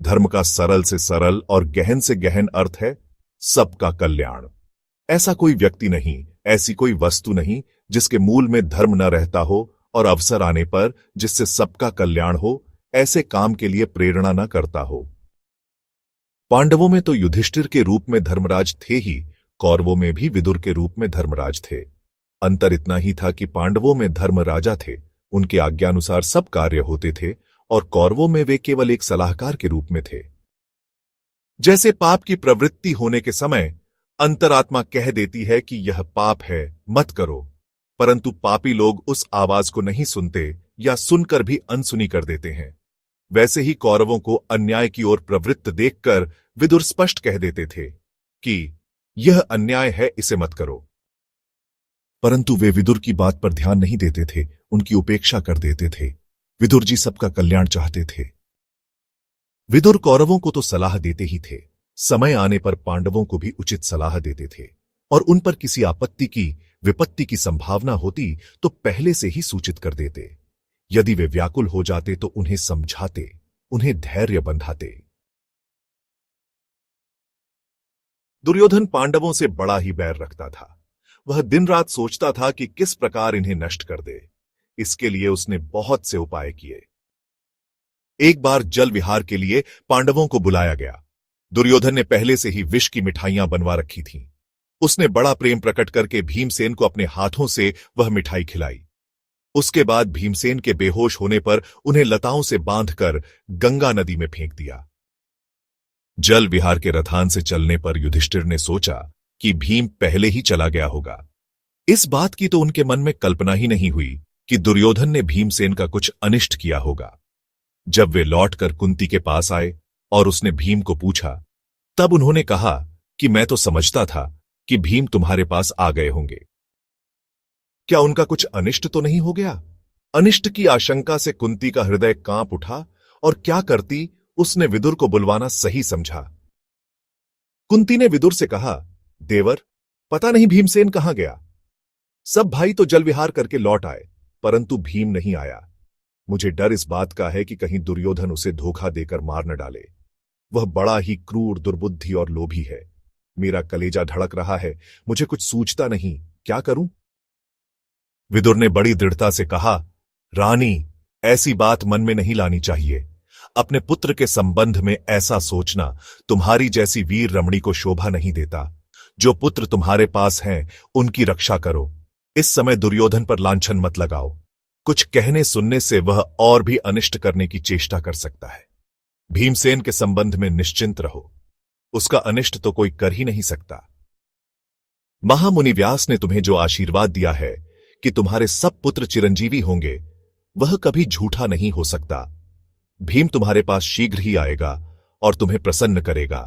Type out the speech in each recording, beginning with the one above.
धर्म का सरल से सरल और गहन से गहन अर्थ है सबका कल्याण। ऐसा कोई व्यक्ति नहीं, ऐसी कोई वस्तु नहीं जिसके मूल में धर्म न रहता हो और अवसर आने पर जिससे सबका कल्याण हो, ऐसे काम के लिए प्रेरणा न करता हो। पांडवों में तो युधिष्ठिर के रूप में धर्मराज थे ही, कौरवों में भी विदुर के रूप में धर्मराज थे। अंतर इतना ही था कि पांडवों में धर्म राजा थे, उनके आज्ञानुसार सब कार्य होते थे, और कौरवों में वे केवल एक सलाहकार के रूप में थे। जैसे पाप की प्रवृत्ति होने के समय अंतरात्मा कह देती है कि यह पाप है, मत करो, परंतु पापी लोग उस आवाज को नहीं सुनते या सुनकर भी अनसुनी कर देते हैं। वैसे ही कौरवों को अन्याय की ओर प्रवृत्त देखकर विदुर स्पष्ट कह देते थे कि यह अन्याय है, इसे मत करो। परंतु वे विदुर की बात पर ध्यान नहीं देते थे, उनकी उपेक्षा कर देते थे। विदुर जी सबका कल्याण चाहते थे। विदुर कौरवों को तो सलाह देते ही थे, समय आने पर पांडवों को भी उचित सलाह देते थे, और उन पर किसी आपत्ति की, विपत्ति की संभावना होती तो पहले से ही सूचित कर देते। यदि वे व्याकुल हो जाते तो उन्हें समझाते, उन्हें धैर्य बंधाते। दुर्योधन पांडवों से बड़ा ही बैर रखता था। वह दिन रात सोचता था कि किस प्रकार इन्हें नष्ट कर दे। इसके लिए उसने बहुत से उपाय किए। एक बार जल विहार के लिए पांडवों को बुलाया गया। दुर्योधन ने पहले से ही विष की मिठाइयां बनवा रखी थीं। उसने बड़ा प्रेम प्रकट करके भीमसेन को अपने हाथों से वह मिठाई खिलाई। उसके बाद भीमसेन के बेहोश होने पर उन्हें लताओं से बांधकर गंगा नदी में फेंक दिया। जल विहार के रथान से चलने पर युधिष्ठिर ने सोचा कि भीम पहले ही चला गया होगा। इस बात की तो उनके मन में कल्पना ही नहीं हुई कि दुर्योधन ने भीमसेन का कुछ अनिष्ट किया होगा। जब वे लौटकर कुंती के पास आए और उसने भीम को पूछा, तब उन्होंने कहा कि मैं तो समझता था कि भीम तुम्हारे पास आ गए होंगे। क्या उनका कुछ अनिष्ट तो नहीं हो गया? अनिष्ट की आशंका से कुंती का हृदय कांप उठा, और क्या करती, उसने विदुर को बुलवाना सही समझा। कुंती ने विदुर से कहा, देवर, पता नहीं भीमसेन कहां गया। सब भाई तो जल विहार करके लौट आए, परंतु भीम नहीं आया। मुझे डर इस बात का है कि कहीं दुर्योधन उसे धोखा देकर मार न डाले। वह बड़ा ही क्रूर, दुर्बुद्धि और लोभी है। मेरा कलेजा धड़क रहा है, मुझे कुछ सूझता नहीं, क्या करूं? विदुर ने बड़ी दृढ़ता से कहा, रानी, ऐसी बात मन में नहीं लानी चाहिए। अपने पुत्र के संबंध में ऐसा सोचना तुम्हारी जैसी वीर रमणी को शोभा नहीं देता। जो पुत्र तुम्हारे पास हैं, उनकी रक्षा करो। इस समय दुर्योधन पर लांछन मत लगाओ। कुछ कहने सुनने से वह और भी अनिष्ट करने की चेष्टा कर सकता है। भीमसेन के संबंध में निश्चिंत रहो, उसका अनिष्ट तो कोई कर ही नहीं सकता। महामुनि व्यास ने तुम्हें जो आशीर्वाद दिया है कि तुम्हारे सब पुत्र चिरंजीवी होंगे, वह कभी झूठा नहीं हो सकता। भीम तुम्हारे पास शीघ्र ही आएगा और तुम्हें प्रसन्न करेगा।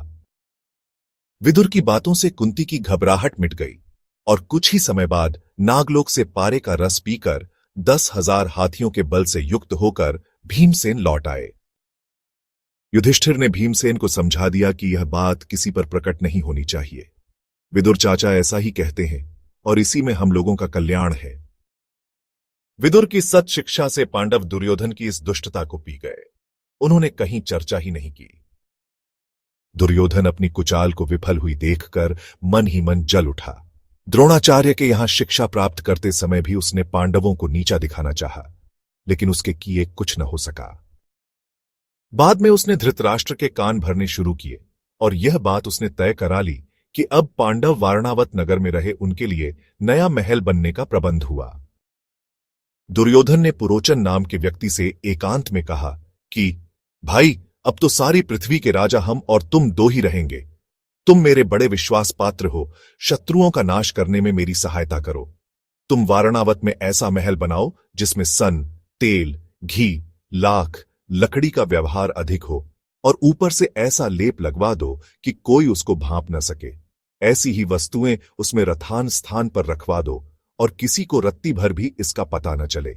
विदुर की बातों से कुंती की घबराहट मिट गई, और कुछ ही समय बाद नागलोक से पारे का रस पीकर 10,000 हाथियों के बल से युक्त होकर भीमसेन लौट आए। युधिष्ठिर ने भीमसेन को समझा दिया कि यह बात किसी पर प्रकट नहीं होनी चाहिए। विदुर चाचा ऐसा ही कहते हैं, और इसी में हम लोगों का कल्याण है। विदुर की सत शिक्षा से पांडव दुर्योधन की इस दुष्टता को पी गए। उन्होंने कहीं चर्चा ही नहीं की। दुर्योधन अपनी कुचाल को विफल हुई देखकर मन ही मन जल उठा। द्रोणाचार्य के यहां शिक्षा प्राप्त करते समय भी उसने पांडवों को नीचा दिखाना चाहा, लेकिन उसके किए कुछ न हो सका। बाद में उसने धृतराष्ट्र के कान भरने शुरू किए, और यह बात उसने तय करा ली कि अब पांडव वारणावत नगर में रहे उनके लिए नया महल बनने का प्रबंध हुआ। दुर्योधन ने पुरोचन नाम के व्यक्ति से एकांत में कहा कि भाई, अब तो सारी पृथ्वी के राजा हम और तुम दो ही रहेंगे। तुम मेरे बड़े विश्वास पात्र हो, शत्रुओं का नाश करने में मेरी सहायता करो। तुम वारणावत में ऐसा महल बनाओ जिसमें सन, तेल, घी, लाख, लकड़ी का व्यवहार अधिक हो, और ऊपर से ऐसा लेप लगवा दो कि कोई उसको भांप न सके। ऐसी ही वस्तुएं उसमें रथान स्थान पर रखवा दो, और किसी को रत्ती भर भी इसका पता न चले।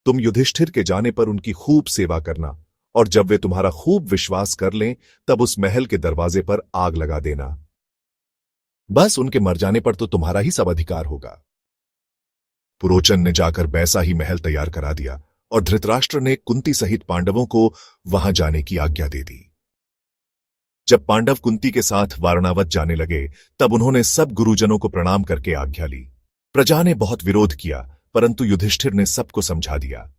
तुम युधिष्ठिर के जाने पर उनकी खूब सेवा करना, और जब वे तुम्हारा खूब विश्वास कर लें, तब उस महल के दरवाजे पर आग लगा देना। बस उनके मर जाने पर तो तुम्हारा ही सब अधिकार होगा। पुरोचन ने जाकर वैसा ही महल तैयार करा दिया, और धृतराष्ट्र ने कुंती सहित पांडवों को वहां जाने की आज्ञा दे दी। जब पांडव कुंती के साथ वारणावत जाने लगे तब उन्होंने सब गुरुजनों को प्रणाम करके आज्ञा ली। प्रजा ने बहुत विरोध किया, परंतु युधिष्ठिर ने सबको समझा दिया।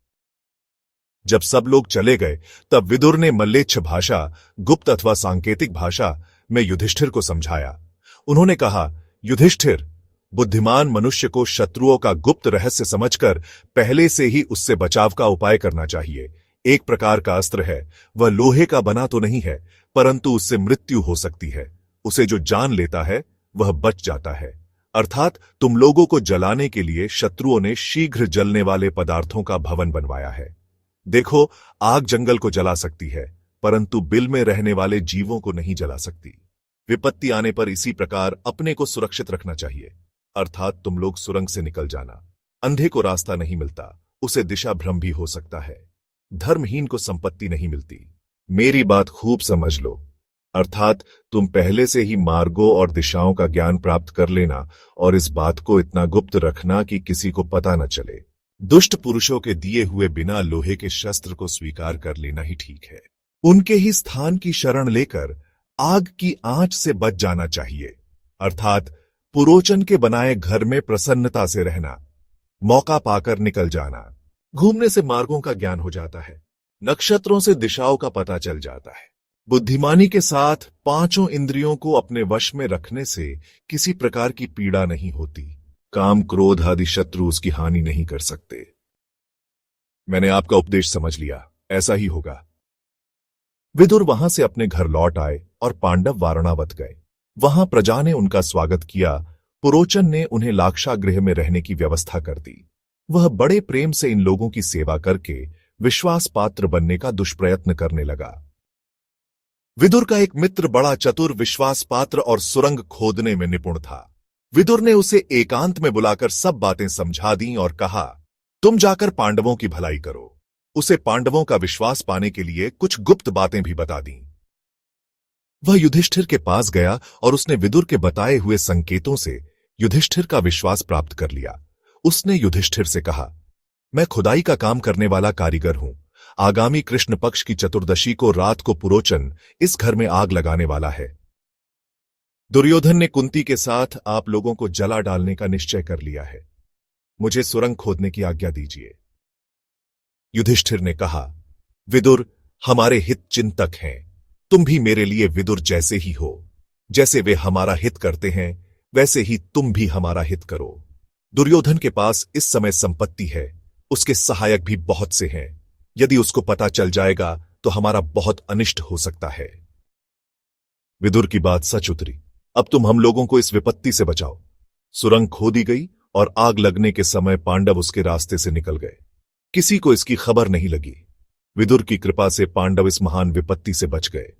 जब सब लोग चले गए तब विदुर ने मल्लेच्छ भाषा, गुप्त अथवा सांकेतिक भाषा में युधिष्ठिर को समझाया। उन्होंने कहा, युधिष्ठिर, बुद्धिमान मनुष्य को शत्रुओं का गुप्त रहस्य समझकर पहले से ही उससे बचाव का उपाय करना चाहिए। एक प्रकार का अस्त्र है, वह लोहे का बना तो नहीं है, परंतु उससे मृत्यु हो सकती है। उसे जो जान लेता है वह बच जाता है। अर्थात तुम लोगों को जलाने के लिए शत्रुओं ने शीघ्र जलने वाले पदार्थों का भवन बनवाया है। देखो, आग जंगल को जला सकती है, परंतु बिल में रहने वाले जीवों को नहीं जला सकती। विपत्ति आने पर इसी प्रकार अपने को सुरक्षित रखना चाहिए। अर्थात तुम लोग सुरंग से निकल जाना। अंधे को रास्ता नहीं मिलता, उसे दिशा भ्रम भी हो सकता है। धर्महीन को संपत्ति नहीं मिलती। मेरी बात खूब समझ लो। अर्थात तुम पहले से ही मार्गों और दिशाओं का ज्ञान प्राप्त कर लेना और इस बात को इतना गुप्त रखना कि किसी को पता न चले। दुष्ट पुरुषों के दिए हुए बिना लोहे के शस्त्र को स्वीकार कर लेना ही ठीक है। उनके ही स्थान की शरण लेकर आग की आंच से बच जाना चाहिए। अर्थात पुरोचन के बनाए घर में प्रसन्नता से रहना, मौका पाकर निकल जाना। घूमने से मार्गों का ज्ञान हो जाता है, नक्षत्रों से दिशाओं का पता चल जाता है। बुद्धिमानी के साथ पांचों इंद्रियों को अपने वश में रखने से किसी प्रकार की पीड़ा नहीं होती। काम, क्रोध आदि शत्रु उसकी हानि नहीं कर सकते। मैंने आपका उपदेश समझ लिया, ऐसा ही होगा। विदुर वहां से अपने घर लौट आए और पांडव वारणावत गए। वहां प्रजा ने उनका स्वागत किया। पुरोचन ने उन्हें लाक्षागृह में रहने की व्यवस्था कर दी। वह बड़े प्रेम से इन लोगों की सेवा करके विश्वास पात्र बनने का दुष्प्रयत्न करने लगा। विदुर का एक मित्र बड़ा चतुर, विश्वास पात्र और सुरंग खोदने में निपुण था। विदुर ने उसे एकांत में बुलाकर सब बातें समझा दी और कहा, तुम जाकर पांडवों की भलाई करो। उसे पांडवों का विश्वास पाने के लिए कुछ गुप्त बातें भी बता दी। वह युधिष्ठिर के पास गया और उसने विदुर के बताए हुए संकेतों से युधिष्ठिर का विश्वास प्राप्त कर लिया। उसने युधिष्ठिर से कहा, मैं खुदाई का काम करने वाला कारीगर हूं। आगामी कृष्ण पक्ष की चतुर्दशी को रात को पुरोचन इस घर में आग लगाने वाला है। दुर्योधन ने कुंती के साथ आप लोगों को जला डालने का निश्चय कर लिया है। मुझे सुरंग खोदने की आज्ञा दीजिए। युधिष्ठिर ने कहा, विदुर हमारे हित चिंतक हैं। तुम भी मेरे लिए विदुर जैसे ही हो। जैसे वे हमारा हित करते हैं वैसे ही तुम भी हमारा हित करो। दुर्योधन के पास इस समय संपत्ति है, उसके सहायक भी बहुत से हैं। यदि उसको पता चल जाएगा तो हमारा बहुत अनिष्ट हो सकता है। विदुर की बात सच उतरी। अब तुम हम लोगों को इस विपत्ति से बचाओ। सुरंग खोदी गई और आग लगने के समय पांडव उसके रास्ते से निकल गए। किसी को इसकी खबर नहीं लगी। विदुर की कृपा से पांडव इस महान विपत्ति से बच गए।